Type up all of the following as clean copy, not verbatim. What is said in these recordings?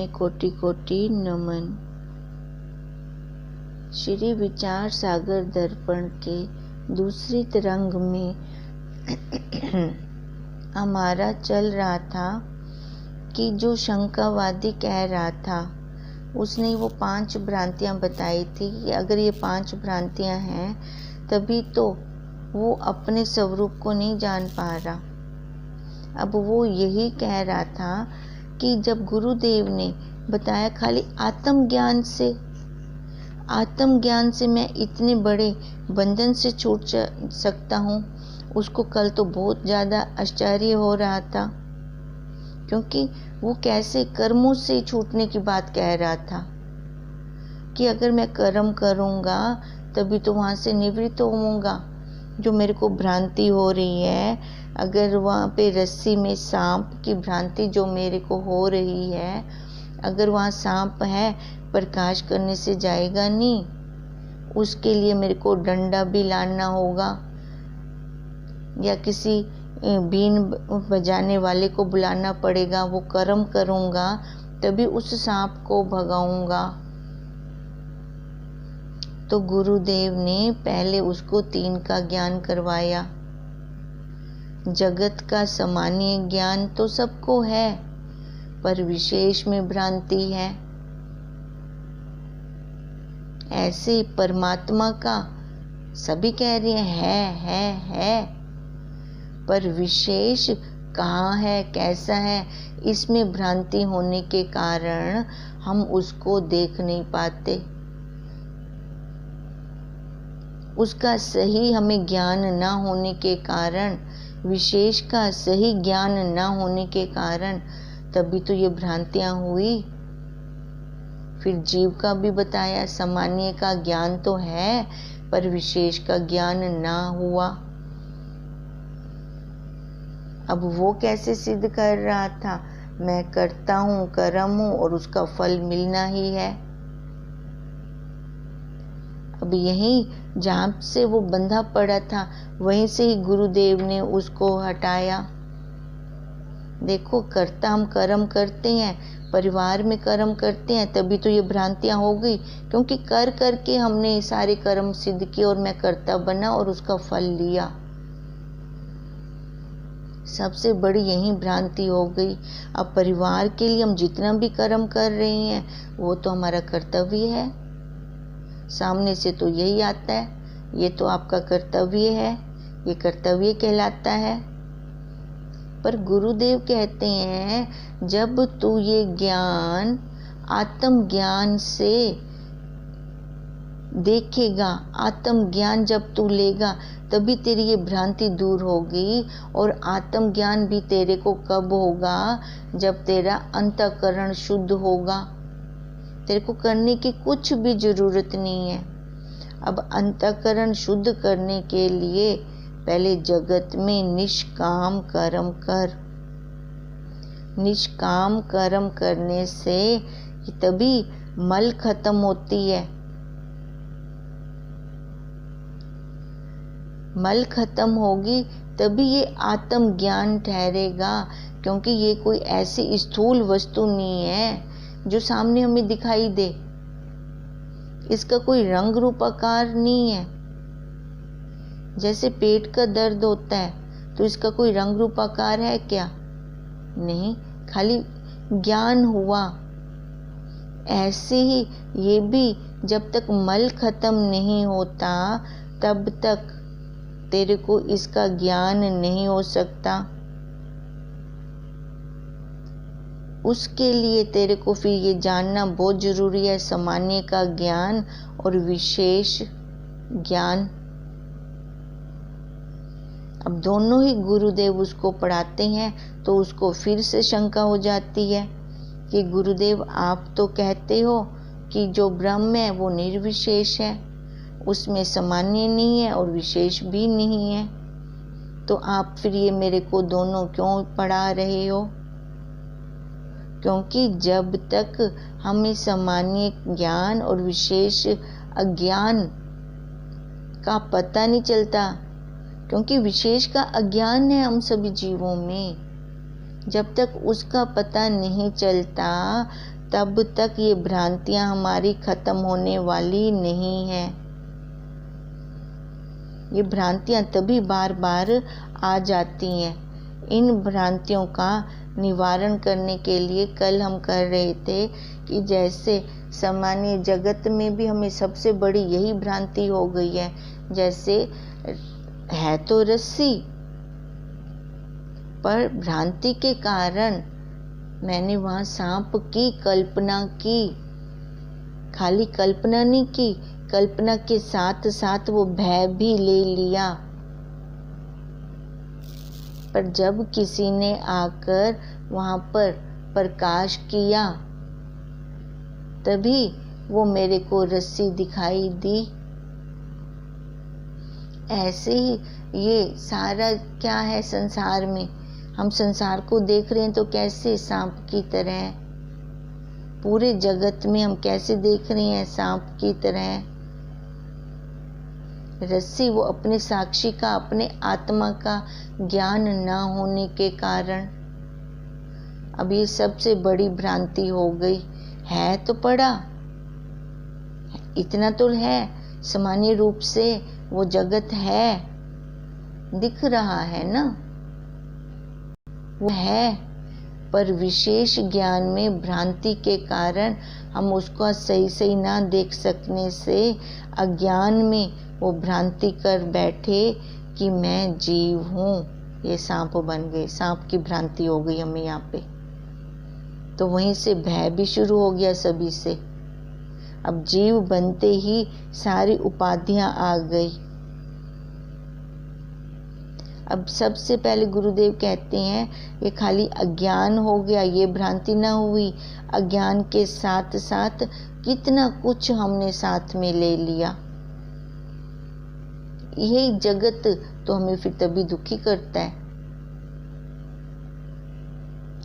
में कोटि कोटि नमन। श्री विचार सागर दर्पण के दूसरी तरंग में हमारा चल रहा था कि जो शंकावादी कह रहा था उसने वो 5 भ्रांतियां बताई थी कि अगर ये 5 भ्रांतियां हैं तभी तो वो अपने स्वरूप को नहीं जान पा रहा। अब वो यही कह रहा था कि जब गुरुदेव ने बताया खाली आत्मज्ञान से मैं इतने बड़े बंधन से छूट सकता हूँ, उसको कल तो बहुत ज़्यादा आश्चर्य हो रहा था, क्योंकि वो कैसे कर्मों से छूटने की बात कह रहा था कि अगर मैं कर्म करूँगा तभी तो वहाँ से निवृत्त होऊंगा। जो मेरे को भ्रांति हो रही है, अगर वहाँ पे रस्सी में सांप की भ्रांति जो मेरे को हो रही है, अगर वहाँ सांप है प्रकाश करने से जाएगा नहीं, उसके लिए मेरे को डंडा भी लाना होगा या किसी बीन बजाने वाले को बुलाना पड़ेगा। वो कर्म करूँगा तभी उस सांप को भगाऊंगा। तो गुरुदेव ने पहले उसको 3 का ज्ञान करवाया। जगत का सामान्य ज्ञान तो सबको है, पर विशेष में भ्रांति है। ऐसे परमात्मा का सभी कह रहे है, पर विशेष कहाँ है, कैसा है, इसमें भ्रांति होने के कारण हम उसको देख नहीं पाते। उसका सही हमें ज्ञान ना होने के कारण, विशेष का सही ज्ञान ना होने के कारण तभी तो ये भ्रांतियां हुई। फिर जीव का भी बताया, सामान्य का ज्ञान तो है पर विशेष का ज्ञान ना हुआ। अब वो कैसे सिद्ध कर रहा था, मैं करता हूँ, कर्म हूँ और उसका फल मिलना ही है। अब यहीं जहाँ से वो बंधा पड़ा था वहीं से ही गुरुदेव ने उसको हटाया। देखो, करता हम कर्म करते हैं, परिवार में कर्म करते हैं, तभी तो ये भ्रांतियां हो गई, क्योंकि कर करके हमने सारे कर्म सिद्ध किए और मैं कर्ता बना और उसका फल लिया। सबसे बड़ी यही भ्रांति हो गई। अब परिवार के लिए हम जितना भी कर्म कर रहे हैं वो तो हमारा कर्तव्य है। सामने से तो यही आता है, ये तो आपका कर्तव्य है, ये कर्तव्य कहलाता है। पर गुरुदेव कहते हैं जब तू ये ज्ञान आत्म ज्ञान से देखेगा, आत्म ज्ञान जब तू लेगा तभी तेरी ये भ्रांति दूर होगी। और आत्म ज्ञान भी तेरे को कब होगा, जब तेरा अंतःकरण शुद्ध होगा। तेरे को करने की कुछ भी जरूरत नहीं है। अब अंतःकरण शुद्ध करने के लिए पहले जगत में निष्काम कर्म कर। निष्काम कर्म करने से तभी मल खत्म होती है। मल खत्म होगी तभी ये आत्म ज्ञान ठहरेगा, क्योंकि ये कोई ऐसी स्थूल वस्तु नहीं है जो सामने हमें दिखाई दे। इसका कोई रंग रूप आकार नहीं है। जैसे पेट का दर्द होता है तो इसका कोई रंग रूप आकार है क्या? नहीं, खाली ज्ञान हुआ। ऐसे ही ये भी जब तक मल खत्म नहीं होता तब तक तेरे को इसका ज्ञान नहीं हो सकता। उसके लिए तेरे को फिर ये जानना बहुत जरूरी है, सामान्य का ज्ञान और विशेष ज्ञान। अब दोनों ही गुरुदेव उसको पढ़ाते हैं तो उसको फिर से शंका हो जाती है कि गुरुदेव आप तो कहते हो कि जो ब्रह्म है वो निर्विशेष है, उसमें सामान्य नहीं है और विशेष भी नहीं है, तो आप फिर ये मेरे को दोनों क्यों पढ़ा रहे हो? क्योंकि जब तक हमें सामान्य ज्ञान और विशेष अज्ञान का पता नहीं चलता, क्योंकि विशेष का अज्ञान है हम सभी जीवों में, जब तक उसका पता नहीं चलता तब तक ये भ्रांतियां हमारी खत्म होने वाली नहीं है। ये भ्रांतियां तभी बार बार आ जाती हैं। इन भ्रांतियों का निवारण करने के लिए कल हम कर रहे थे कि जैसे सामान्य जगत में भी हमें सबसे बड़ी यही भ्रांति हो गई है, जैसे है तो रस्सी, पर भ्रांति के कारण मैंने वहां सांप की कल्पना की। खाली कल्पना नहीं की, कल्पना के साथ साथ वो भय भी ले लिया। पर जब किसी ने आकर वहां पर प्रकाश किया, तभी वो मेरे को रस्सी दिखाई दी। ऐसे ही ये सारा क्या है संसार में, हम संसार को देख रहे हैं तो कैसे सांप की तरह, पूरे जगत में हम कैसे देख रहे हैं सांप की तरह। रस्सी वो अपने साक्षी का, अपने आत्मा का ज्ञान न होने के कारण अब ये सबसे बड़ी भ्रांति हो गई। है तो पड़ा, इतना तो है, सामान्य रूप से वो जगत है, दिख रहा है ना, वो है, पर विशेष ज्ञान में भ्रांति के कारण हम उसको सही सही ना देख सकने से अज्ञान में वो भ्रांति कर बैठे कि मैं जीव हूँ। ये सांप बन गए, सांप की भ्रांति हो गई हमें यहाँ पे। तो वहीं से भय भी शुरू हो गया सभी से। अब जीव बनते ही सारी उपाधियां आ गई। अब सबसे पहले गुरुदेव कहते हैं ये खाली अज्ञान हो गया, ये भ्रांति ना हुई। अज्ञान के साथ साथ कितना कुछ हमने साथ में ले लिया। यही जगत तो हमें फिर तभी दुखी करता है।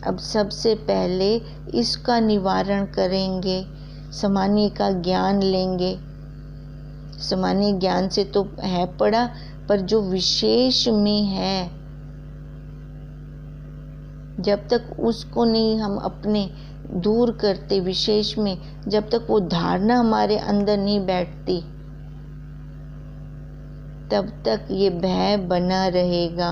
अब सबसे पहले इसका निवारण करेंगे, सामान्य का ज्ञान लेंगे। सामान्य ज्ञान से तो है पड़ा, पर जो विशेष में है, जब तक उसको नहीं हम अपने दूर करते, विशेष में जब तक वो धारणा हमारे अंदर नहीं बैठती, तब तक ये भय बना रहेगा।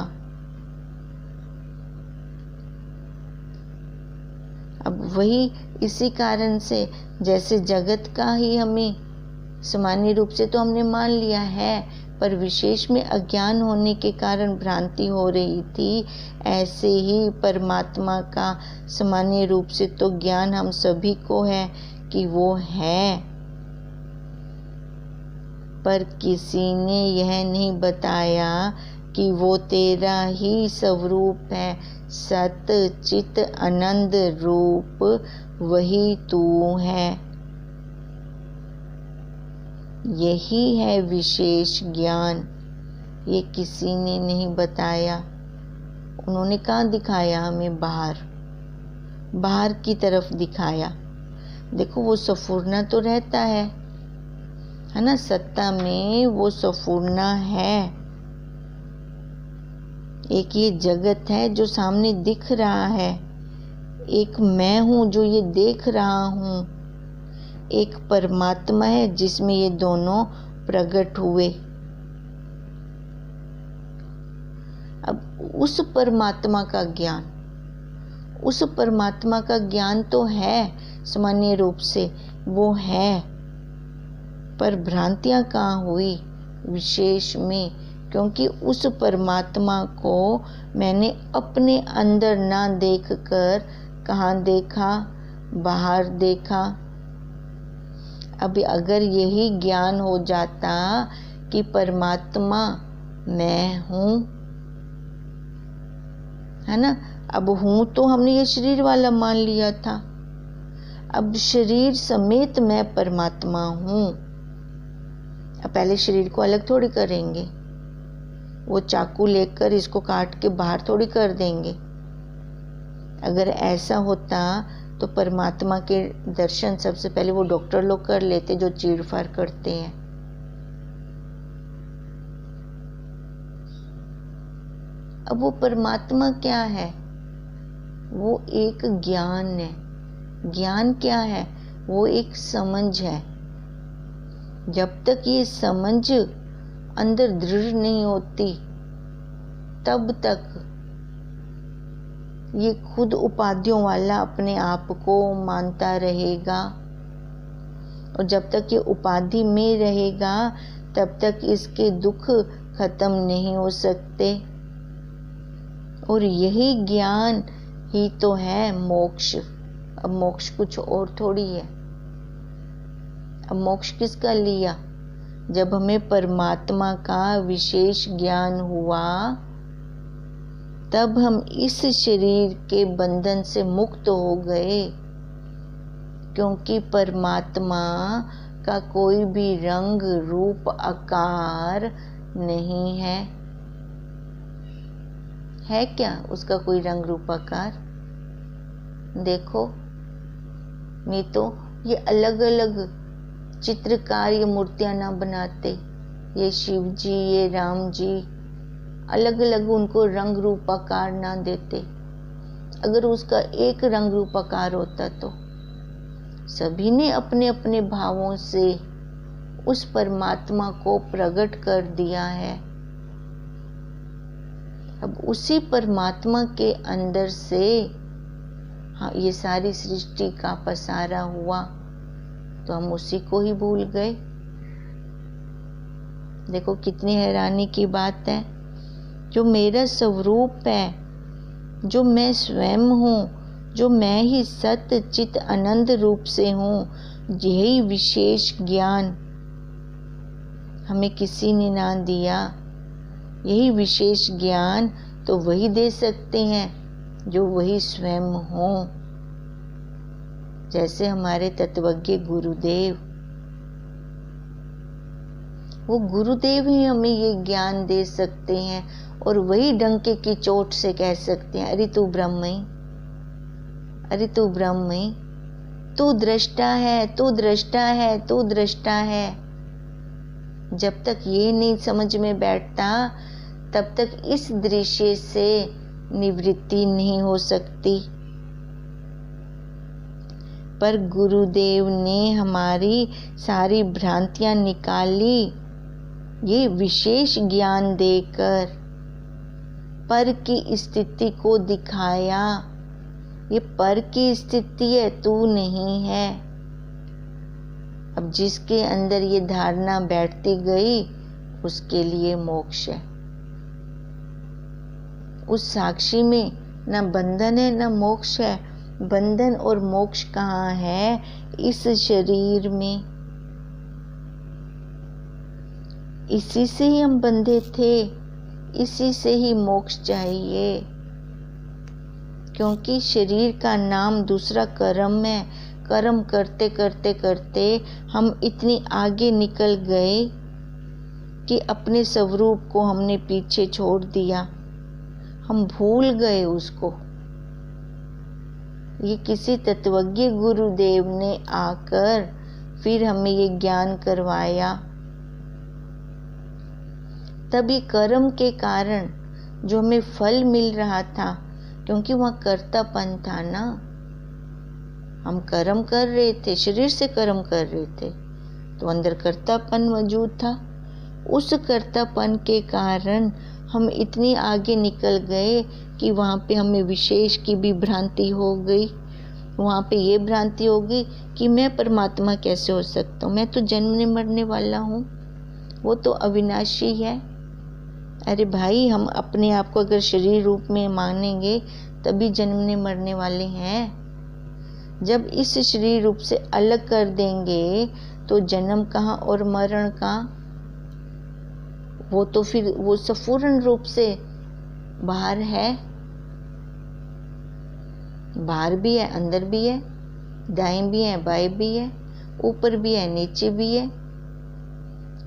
अब वही इसी कारण से जैसे जगत का ही हमें सामान्य रूप से तो हमने मान लिया है, पर विशेष में अज्ञान होने के कारण भ्रांति हो रही थी, ऐसे ही परमात्मा का सामान्य रूप से तो ज्ञान हम सभी को है कि वो है, पर किसी ने यह नहीं बताया कि वो तेरा ही स्वरूप है, सत चित आनंद रूप वही तू है। यही है विशेष ज्ञान। ये किसी ने नहीं बताया। उन्होंने कहाँ दिखाया हमें? बाहर की तरफ दिखाया। देखो वो सफूरना तो रहता है ना, सत्ता में वो सफूरना है। एक ये जगत है जो सामने दिख रहा है, एक मैं हूँ जो ये देख रहा हूँ, एक परमात्मा है जिसमें ये दोनों प्रकट हुए। अब उस परमात्मा का ज्ञान, उस परमात्मा का ज्ञान तो है सामान्य रूप से, वो है, पर भ्रांतियां कहाँ हुई? विशेष में, क्योंकि उस परमात्मा को मैंने अपने अंदर ना देख कर कहाँ देखा? बाहर देखा। अभी अगर यही ज्ञान हो जाता कि परमात्मा मैं हूँ, है ना, अब हूँ तो हमने ये शरीर वाला मान लिया था, अब शरीर समेत मैं परमात्मा हूँ। अब पहले शरीर को अलग थोड़ी करेंगे, वो चाकू लेकर इसको काट के बाहर थोड़ी कर देंगे। अगर ऐसा होता तो परमात्मा के दर्शन सबसे पहले वो डॉक्टर लोग कर लेते जो चीरफाड़ करते हैं। अब वो परमात्मा क्या है? वो एक ज्ञान है, ज्ञान क्या है? वो एक समझ है। जब तक ये समझ अंदर दृढ़ नहीं होती, तब तक ये खुद उपाधियों वाला अपने आप को मानता रहेगा, और जब तक ये उपाधि में रहेगा तब तक इसके दुख खत्म नहीं हो सकते। और यही ज्ञान ही तो है मोक्ष। अब मोक्ष कुछ और थोड़ी है। अब मोक्ष किसका लिया? जब हमें परमात्मा का विशेष ज्ञान हुआ, तब हम इस शरीर के बंधन से मुक्त हो गए, क्योंकि परमात्मा का कोई भी रंग रूप आकार नहीं है। है क्या उसका कोई रंग रूप आकार? देखो, नहीं तो ये अलग अलग चित्रकार ये मूर्तियां ना बनाते, ये शिव जी, ये राम जी, अलग अलग उनको रंग रूप आकार ना देते। अगर उसका एक रंग रूप आकार होता तो सभी ने अपने अपने भावों से उस परमात्मा को प्रकट कर दिया है। अब उसी परमात्मा के अंदर से हाँ ये सारी सृष्टि का पसारा हुआ, तो हम उसी को ही भूल गए। देखो कितनी हैरानी की बात है। जो मेरा स्वरूप है, जो मैं स्वयं हूँ, जो मैं ही सत्य चित आनंद रूप से हूँ, यही विशेष ज्ञान हमें किसी ने ना दिया। यही विशेष ज्ञान तो वही दे सकते हैं जो वही स्वयं हो, जैसे हमारे तत्वज्ञ गुरुदेव। वो गुरुदेव ही हमें ये ज्ञान दे सकते हैं, और वही डंके की चोट से कह सकते हैं, अरे तू ब्रह्मई, अरे तू ब्रह्मई, तू दृष्टा है, तू दृष्टा है, तू दृष्टा है। जब तक ये नहीं समझ में बैठता, तब तक इस दृश्य से निवृत्ति नहीं हो सकती। पर गुरुदेव ने हमारी सारी भ्रांतियां निकाली, ये विशेष ज्ञान देकर पर की स्थिति को दिखाया। ये पर की स्थिति है, तू नहीं है। अब जिसके अंदर ये धारणा बैठती गई, उसके लिए मोक्ष है। उस साक्षी में न बंधन है न मोक्ष है। बंधन और मोक्ष कहाँ है? इस शरीर में। इसी से ही हम बंधे थे, इसी से ही मोक्ष चाहिए। क्योंकि शरीर का नाम दूसरा कर्म है। कर्म करते करते करते हम इतनी आगे निकल गए कि अपने स्वरूप को हमने पीछे छोड़ दिया। हम भूल गए उसको। ये किसी तत्वज्ञ गुरुदेव ने आकर फिर हमें ये ज्ञान करवाया। तभी कर्म के कारण जो हमें फल मिल रहा था, क्योंकि वहाँ कर्तापन था ना, हम कर्म कर रहे थे, शरीर से कर्म कर रहे थे, तो अंदर कर्तापन मौजूद था। उस कर्तापन के कारण हम इतनी आगे निकल गए कि वहाँ पे हमें विशेष की भी भ्रांति हो गई। वहाँ पे ये भ्रांति हो गई कि मैं परमात्मा कैसे हो सकता हूँ, मैं तो जन्मने मरने वाला हूँ, वो तो अविनाशी है। अरे भाई, हम अपने आप को अगर शरीर रूप में मानेंगे तभी जन्मने मरने वाले हैं। जब इस शरीर रूप से अलग कर देंगे तो जन्म कहाँ और मरण कहाँ। वो तो फिर वो संपूर्ण रूप से बाहर है। बाहर भी है, अंदर भी है, दाएं भी है, बाएं भी है, ऊपर भी है, नीचे भी है।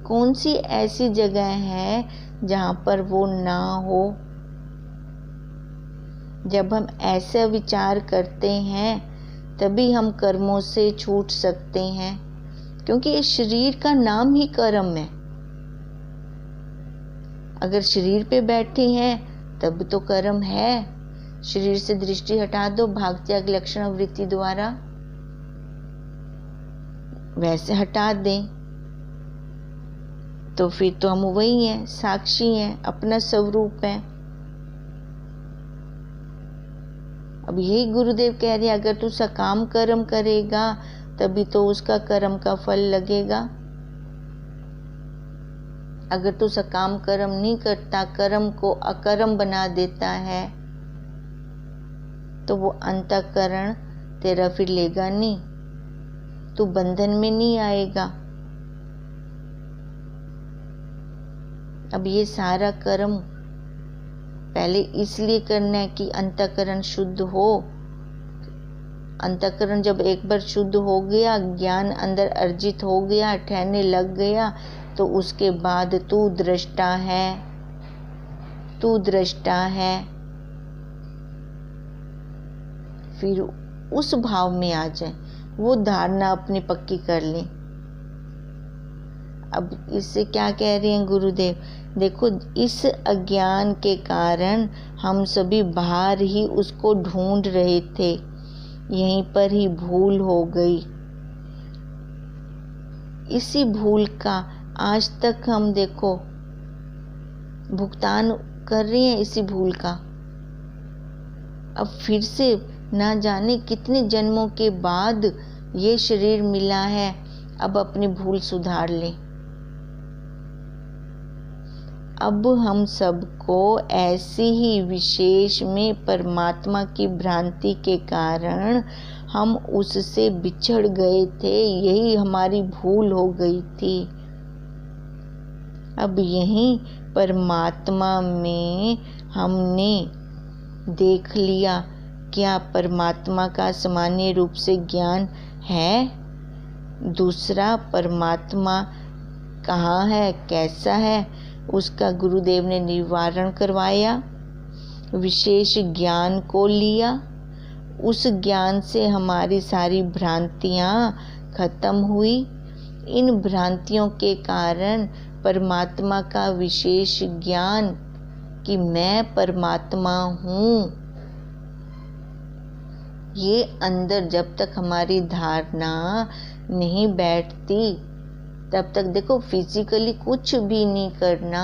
कौन सी ऐसी जगह है जहाँ पर वो ना हो? जब हम ऐसा विचार करते हैं तभी हम कर्मों से छूट सकते हैं, क्योंकि इस शरीर का नाम ही कर्म है। अगर शरीर पे बैठे हैं तब तो कर्म है। शरीर से दृष्टि हटा दो भाग त्याग लक्षण वृत्ति द्वारा, वैसे हटा दें तो फिर तो हम वही हैं, साक्षी हैं, अपना स्वरूप हैं। अब यही गुरुदेव कह रहे हैं, अगर तू सकाम कर्म करेगा तभी तो उसका कर्म का फल लगेगा। अगर तू सकाम कर्म नहीं करता, कर्म को अकर्म बना देता है, तो वो अंतःकरण तेरा फिर लेगा नहीं, तू बंधन में नहीं आएगा। अब ये सारा कर्म पहले इसलिए करना है कि अंतःकरण शुद्ध हो। अंतःकरण जब एक बार शुद्ध हो गया, ज्ञान अंदर अर्जित हो गया, ठहरने लग गया, तो उसके बाद तू दृष्टा है, तू दृष्टा है। फिर उस भाव में आ जाए, वो धारणा अपनी पक्की कर ले। अब इससे क्या कह रहे हैं गुरुदेव? देखो, इस अज्ञान के कारण हम सभी बाहर ही उसको ढूंढ रहे थे, यहीं पर ही भूल हो गई। इसी भूल का आज तक हम देखो भुगतान कर रहे हैं, इसी भूल का। अब फिर से ना जाने कितने जन्मों के बाद ये शरीर मिला है, अब अपनी भूल सुधार ले। अब हम सबको ऐसी ही विशेष में परमात्मा की भ्रांति के कारण हम उससे बिछड़ गए थे, यही हमारी भूल हो गई थी। अब यही परमात्मा में हमने देख लिया, क्या परमात्मा का सामान्य रूप से ज्ञान है? दूसरा परमात्मा कहाँ है, कैसा है, उसका गुरुदेव ने निवारण करवाया, विशेष ज्ञान को लिया। उस ज्ञान से हमारी सारी भ्रांतियाँ खत्म हुई। इन भ्रांतियों के कारण परमात्मा का विशेष ज्ञान कि मैं परमात्मा हूँ, ये अंदर जब तक हमारी धारणा नहीं बैठती तब तक देखो फिजिकली कुछ भी नहीं करना,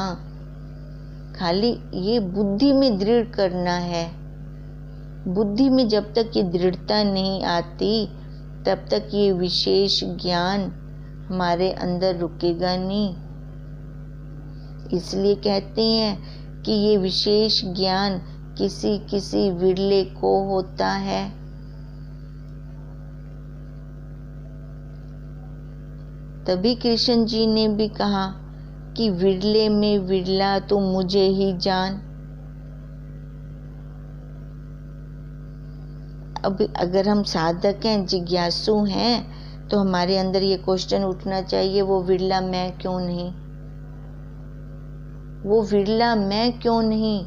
खाली ये बुद्धि में दृढ़ करना है। बुद्धि में जब तक ये दृढ़ता नहीं आती तब तक ये विशेष ज्ञान हमारे अंदर रुकेगा नहीं। इसलिए कहते हैं कि ये विशेष ज्ञान किसी किसी विरले को होता है। तभी कृष्ण जी ने भी कहा कि विरले में विरला तो मुझे ही जान। अब अगर हम साधक हैं, जिज्ञासु हैं, तो हमारे अंदर ये क्वेश्चन उठना चाहिए, वो विरला मैं क्यों नहीं, वो विरला मैं क्यों नहीं?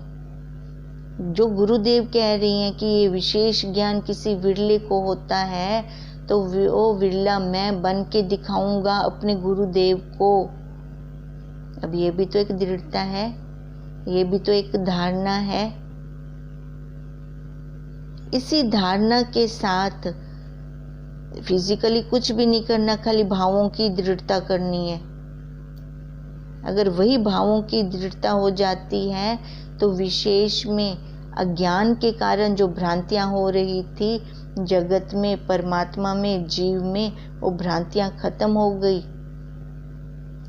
जो गुरुदेव कह रही हैं कि ये विशेष ज्ञान किसी विरले को होता है, तो वो विरला मैं बन के दिखाऊंगा अपने गुरुदेव को। अब ये भी तो एक दृढ़ता है, ये भी तो एक धारणा है। इसी धारणा के साथ फिजिकली कुछ भी नहीं करना, खाली भावों की दृढ़ता करनी है। अगर वही भावों की दृढ़ता हो जाती है तो विशेष में अज्ञान के कारण जो भ्रांतियां हो रही थी जगत में, परमात्मा में, जीव में, वो भ्रांतियां खत्म हो गई।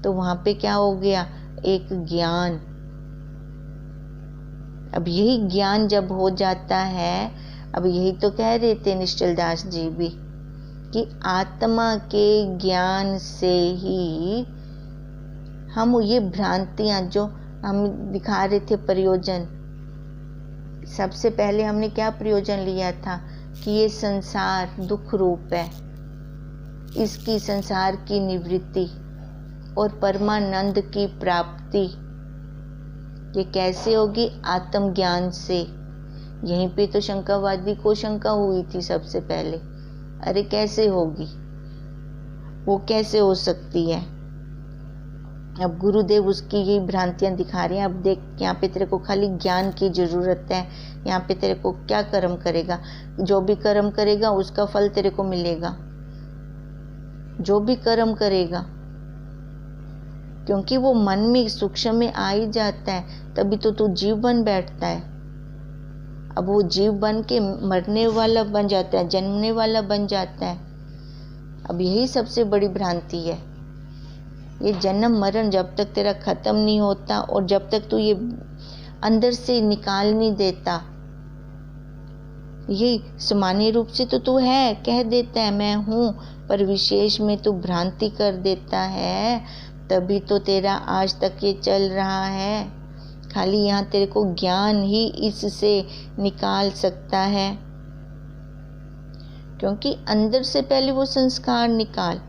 तो वहां पे क्या हो गया? एक ज्ञान। अब यही ज्ञान जब हो जाता है, अब यही तो कह रहे थे निश्चल दास जी भी कि आत्मा के ज्ञान से ही हम ये भ्रांतियां जो हम दिखा रहे थे प्रयोजन, सबसे पहले हमने क्या प्रयोजन लिया था कि ये संसार दुख रूप है, इसकी संसार की निवृत्ति और परमानंद की प्राप्ति ये कैसे होगी? आत्म ज्ञान से। यहीं पे तो शंकावादी को शंका हुई थी सबसे पहले, अरे कैसे होगी, वो कैसे हो सकती है? अब गुरुदेव उसकी यही भ्रांतियां दिखा रहे हैं। अब देख, यहाँ पे तेरे को खाली ज्ञान की जरूरत है। यहाँ पे तेरे को क्या कर्म करेगा, जो भी कर्म करेगा उसका फल तेरे को मिलेगा। जो भी कर्म करेगा, क्योंकि वो मन में सूक्ष्म में आ ही जाता है, तभी तो तू जीव बन बैठता है। अब वो जीव बन के मरने वाला बन जाता है, जन्मने वाला बन जाता है। अब यही सबसे बड़ी भ्रांति है। ये जन्म मरण जब तक तेरा खत्म नहीं होता और जब तक तू ये अंदर से निकाल नहीं देता, ये सामान्य रूप से तो तू है, कह देता है मैं हूँ, पर विशेष में तू भ्रांति कर देता है, तभी तो तेरा आज तक ये चल रहा है। खाली यहाँ तेरे को ज्ञान ही इससे निकाल सकता है, क्योंकि अंदर से पहले वो संस्कार निकाल।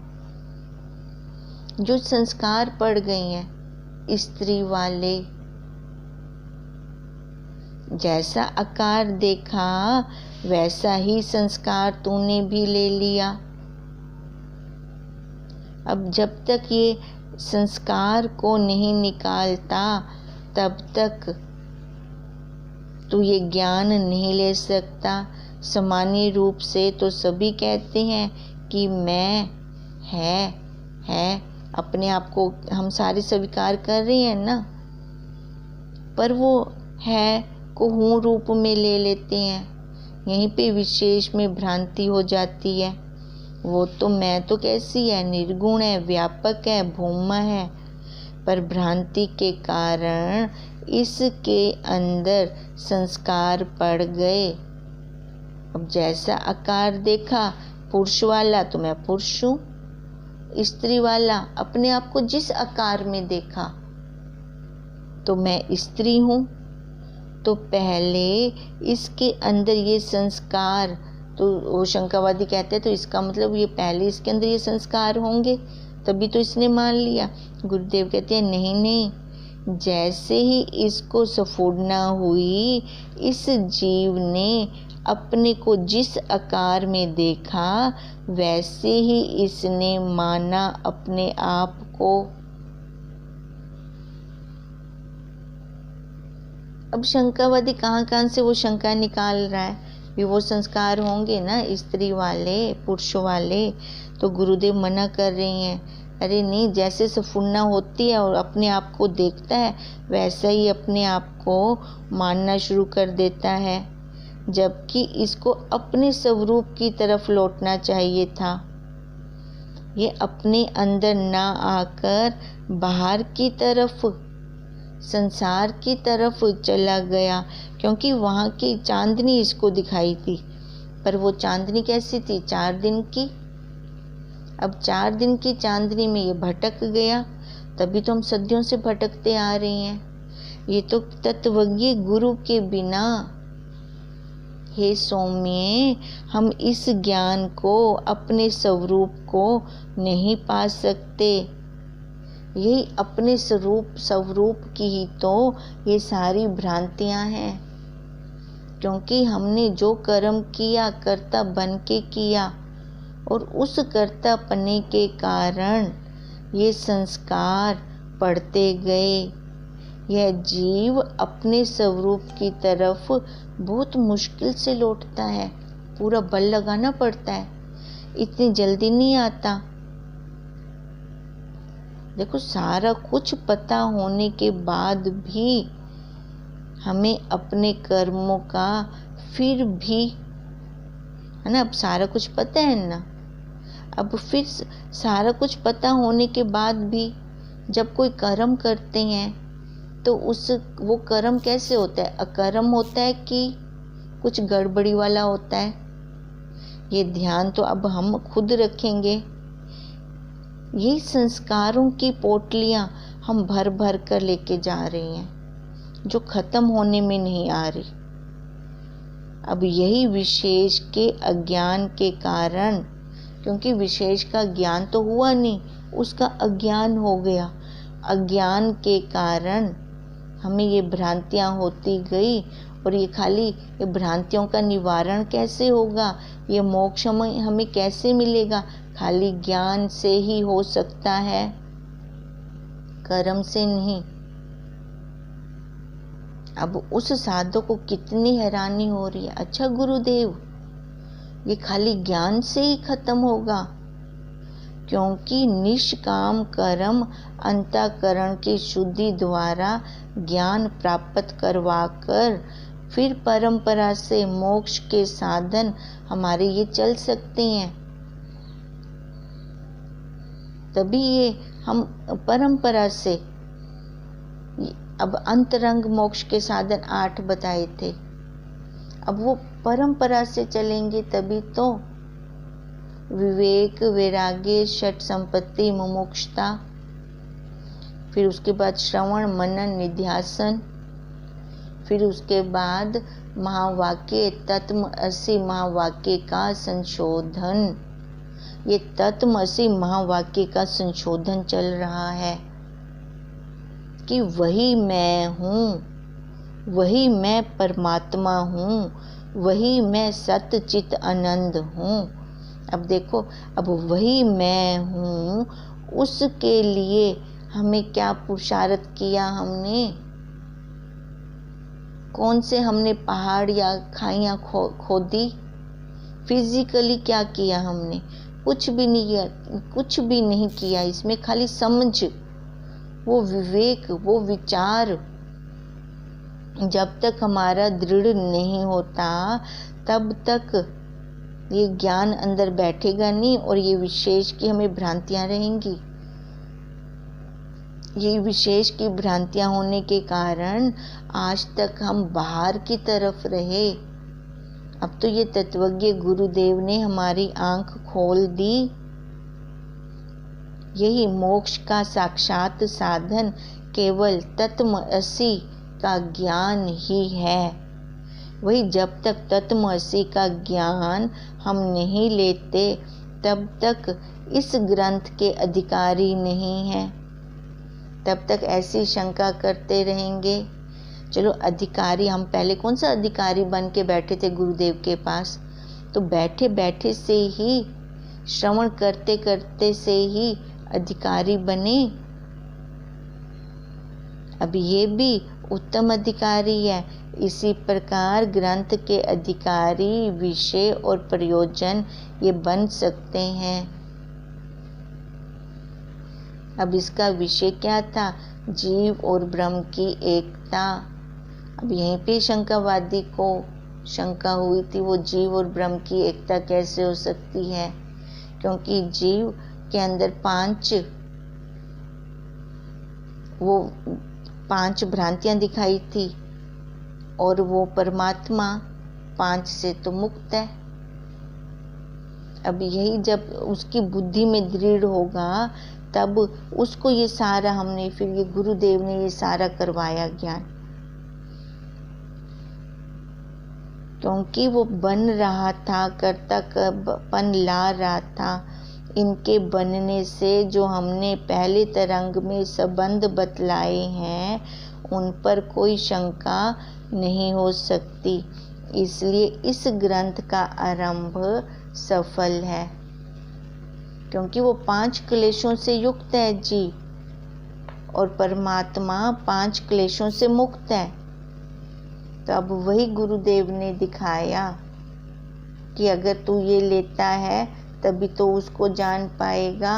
जो संस्कार पड़ गए हैं स्त्री वाले, जैसा आकार देखा वैसा ही संस्कार तूने भी ले लिया। अब जब तक ये संस्कार को नहीं निकालता तब तक तू ये ज्ञान नहीं ले सकता। सामान्य रूप से तो सभी कहते हैं कि मैं है, अपने आप को हम सारे स्वीकार कर रहे हैं ना, पर वो है को हूँ रूप में ले लेते हैं। यहीं पे विशेष में भ्रांति हो जाती है। वो तो मैं तो कैसी है, निर्गुण है, व्यापक है, भूमा है, पर भ्रांति के कारण इसके अंदर संस्कार पड़ गए। अब जैसा आकार देखा पुरुष वाला तो मैं पुरुष हूँ, स्त्री वाला अपने आप को जिस आकार में देखा तो मैं स्त्री हूँ। तो पहले इसके अंदर ये संस्कार, तो वो शंकावादी कहते हैं तो इसका मतलब ये पहले इसके अंदर ये संस्कार होंगे तभी तो इसने मान लिया। गुरुदेव कहते हैं नहीं, जैसे ही इसको स्फुरना हुई, इस जीव ने अपने को जिस आकार में देखा वैसे ही इसने माना अपने आप को। अब शंकावादी कहाँ से वो शंका निकाल रहा है, भी वो संस्कार होंगे ना स्त्री वाले, पुरुष वाले। तो गुरुदेव मना कर रही हैं, अरे नहीं, जैसे स्फुरना होती है और अपने आप को देखता है वैसा ही अपने आप को मानना शुरू कर देता है, जबकि इसको अपने स्वरूप की तरफ लौटना चाहिए था। ये अपने अंदर ना आकर बाहर की तरफ, संसार की तरफ चला गया, क्योंकि वहाँ की चांदनी इसको दिखाई थी। पर वो चांदनी कैसी थी, 4 दिन की। अब 4 दिन की चांदनी में ये भटक गया, तभी तो हम सदियों से भटकते आ रहे हैं। ये तो तत्वज्ञ गुरु के बिना, हे सौम्य, हम इस ज्ञान को, अपने स्वरूप को नहीं पा सकते। यही अपने स्वरूप की ही तो ये सारी भ्रांतियां हैं, क्योंकि हमने जो कर्म किया कर्ता बन के किया, और उस कर्ता पने के कारण ये संस्कार पढ़ते गए। यह जीव अपने स्वरूप की तरफ बहुत मुश्किल से लौटता है, पूरा बल लगाना पड़ता है, इतनी जल्दी नहीं आता। देखो, सारा कुछ पता होने के बाद भी हमें अपने कर्मों का फिर भी, है ना, अब सारा कुछ पता है ना, अब फिर सारा कुछ पता होने के बाद भी जब कोई कर्म करते हैं तो वो कर्म कैसे होता है, अकर्म होता है कि कुछ गड़बड़ी वाला होता है। ये ध्यान तो अब हम खुद रखेंगे। ये संस्कारों की पोटलियां हम भर भर कर लेके जा रहे हैं, जो खत्म होने में नहीं आ रही। अब यही विशेष के अज्ञान के कारण, क्योंकि विशेष का ज्ञान तो हुआ नहीं, उसका अज्ञान हो गया। अज्ञान के कारण हमें ये भ्रांतियां होती गई, और ये खाली ये भ्रांतियों का निवारण कैसे होगा, ये मोक्ष हमें कैसे मिलेगा, खाली ज्ञान से ही हो सकता है, कर्म से नहीं। अब उस साधक को कितनी हैरानी हो रही है, अच्छा गुरुदेव, ये खाली ज्ञान से ही खत्म होगा, क्योंकि निष्काम कर्म अंतःकरण की शुद्धि द्वारा ज्ञान प्राप्त करवाकर फिर परंपरा से मोक्ष के साधन हमारे ये चल सकते हैं। तभी ये हम परंपरा से, अब अंतरंग मोक्ष के साधन 8 बताए थे, अब वो परंपरा से चलेंगे तभी तो। विवेक, वैराग्य, षट संपत्ति, मुमुक्षुता, फिर उसके बाद श्रवण, मनन, निध्यासन, फिर उसके बाद महावाक्य, तत्वमसि महावाक्य का संशोधन। ये तत्वमसि महावाक्य का संशोधन चल रहा है कि वही मैं हूँ, वही मैं परमात्मा हूँ, वही मैं सत्य चित आनंद हूँ। अब देखो, अब वही मैं हूँ, उसके लिए हमें क्या पुरुषार्थ किया हमने? कौन से हमने पहाड़ या खाइयाँ खोदी? फिजिकली क्या किया हमने? कुछ भी नहीं किया, कुछ भी नहीं किया। इसमें खाली समझ, वो विवेक, वो विचार जब तक हमारा दृढ़ नहीं होता तब तक ये ज्ञान अंदर बैठेगा नहीं, और ये विशेष की हमें भ्रांतियां रहेंगी। ये विशेष की भ्रांतियां होने के कारण आज तक हम बाहर की तरफ रहे। अब तो ये तत्वज्ञ गुरुदेव ने हमारी आंख खोल दी। यही मोक्ष का साक्षात साधन केवल तत्वमसि का ज्ञान ही है। वही जब तक तत्वमसि का ज्ञान हम नहीं लेते तब तक इस ग्रंथ के अधिकारी नहीं हैं। तब तक ऐसी शंका करते रहेंगे। चलो अधिकारी, हम पहले कौन सा अधिकारी बन के बैठे थे गुरुदेव के पास? तो बैठे बैठे से ही, श्रवण करते करते से ही अधिकारी बने। अब ये भी उत्तम अधिकारी है। इसी प्रकार ग्रंथ के अधिकारी, विषय और प्रयोजन ये बन सकते हैं। अब इसका विषय क्या था? जीव और ब्रह्म की एकता। अब यहीं पे शंकावादी को शंका हुई थी, वो जीव और ब्रह्म की एकता कैसे हो सकती है? क्योंकि जीव के अंदर 5 भ्रांतियां दिखाई थी, और वो परमात्मा 5 से तो मुक्त है। अब यही जब उसकी बुद्धि में दृढ़ होगा तब उसको ये सारा हमने, फिर ये गुरुदेव ने ये सारा करवाया ज्ञान, क्योंकि वो बन रहा था, कर्तापन ला रहा था। इनके बनने से जो हमने पहले तरंग में संबंध बतलाए हैं उन पर कोई शंका नहीं हो सकती। इसलिए इस ग्रंथ का आरंभ सफल है, क्योंकि वो 5 क्लेशों से युक्त है जी, और परमात्मा 5 क्लेशों से मुक्त है। तो अब वही गुरुदेव ने दिखाया कि अगर तू ये लेता है तभी तो उसको जान पाएगा।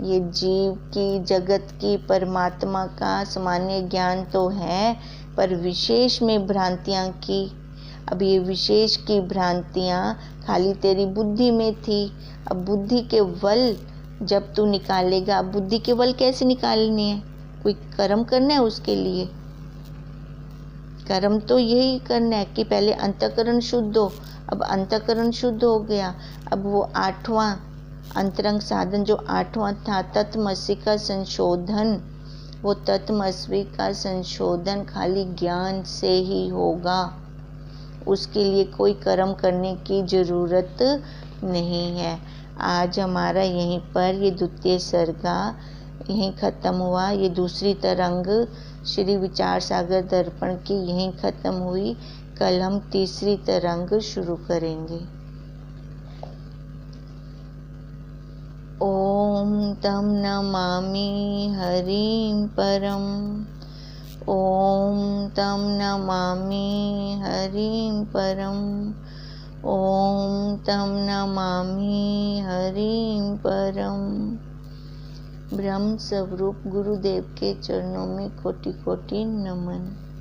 ये जीव की, जगत की, परमात्मा का सामान्य ज्ञान तो है, पर विशेष में भ्रांतियां की। अब ये विशेष की भ्रांतियां खाली तेरी बुद्धि में थी। अब बुद्धि के बल जब तू निकालेगा, बुद्धि के बल कैसे निकालनी है? कोई कर्म करना है उसके लिए। कर्म तो यही करना है कि पहले अंतःकरण शुद्ध हो। अब अंतःकरण शुद्ध हो गया, अब वो 8वां अंतरंग साधन जो 8वां था तत्वमसि का संशोधन, वो तत्वमसि का संशोधन खाली ज्ञान से ही होगा। उसके लिए कोई कर्म करने की ज़रूरत नहीं है। आज हमारा यहीं पर ये द्वितीय सर्गा यहीं ख़त्म हुआ। ये दूसरी तरंग श्री विचार सागर दर्पण की यहीं ख़त्म हुई। कल हम तीसरी तरंग शुरू करेंगे। ओम तम नमामि हरिं परम। ओम तम नमामि हरिं परम। ओम तं नमामि हरिं परम। ब्रह्म स्वरूप गुरुदेव के चरणों में कोटि कोटि नमन।